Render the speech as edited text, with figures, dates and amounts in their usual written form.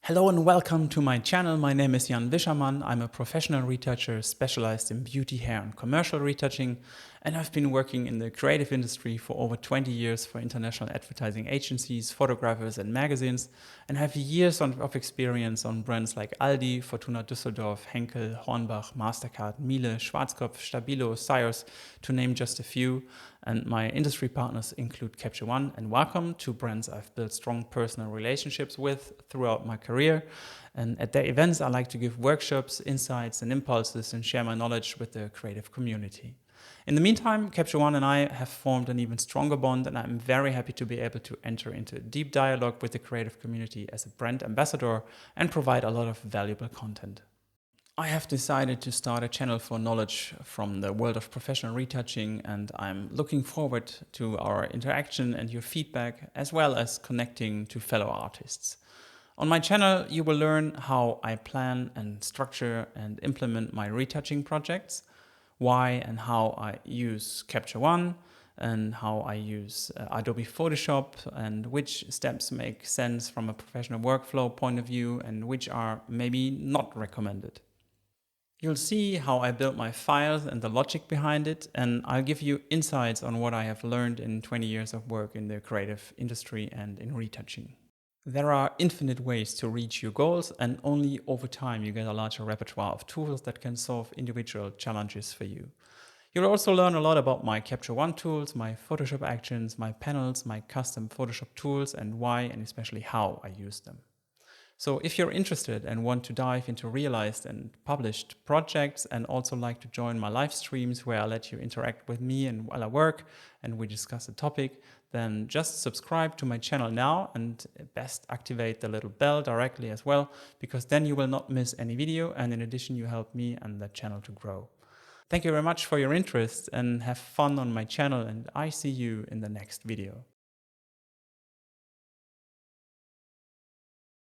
Hello and welcome to my channel. My name is Wischermann. I'm a professional retoucher specialized in beauty, hair and commercial retouching, and I've been working in the creative industry for over 20 years for international advertising agencies, photographers and magazines, and have years of experience on brands like Aldi, Fortuna Düsseldorf, Henkel, Hornbach, Mastercard, Miele, Schwarzkopf, Stabilo, Syoss, to name just a few. And my industry partners include Capture One and Wacom, two brands I've built strong personal relationships with throughout my career. And at their events, I like to give workshops, insights, and impulses and share my knowledge with the creative community. In the meantime, Capture One and I have formed an even stronger bond, and I'm very happy to be able to enter into a deep dialogue with the creative community as a brand ambassador and provide a lot of valuable content. I have decided to start a channel for knowledge from the world of professional retouching, and I'm looking forward to our interaction and your feedback, as well as connecting to fellow artists. On my channel, you will learn how I plan and structure and implement my retouching projects, why and how I use Capture One, and how I use Adobe Photoshop, and which steps make sense from a professional workflow point of view and which are maybe not recommended. You'll see how I built my files and the logic behind it, and I'll give you insights on what I have learned in 20 years of work in the creative industry and in retouching. There are infinite ways to reach your goals, and only over time you get a larger repertoire of tools that can solve individual challenges for you. You'll also learn a lot about my Capture One tools, my Photoshop actions, my panels, my custom Photoshop tools, and why and especially how I use them. So if you're interested and want to dive into realized and published projects, and also like to join my live streams where I let you interact with me and while I work and we discuss a topic, then just subscribe to my channel now, and best activate the little bell directly as well, because then you will not miss any video, and in addition you help me and the channel to grow. Thank you very much for your interest, and have fun on my channel, and I see you in the next video.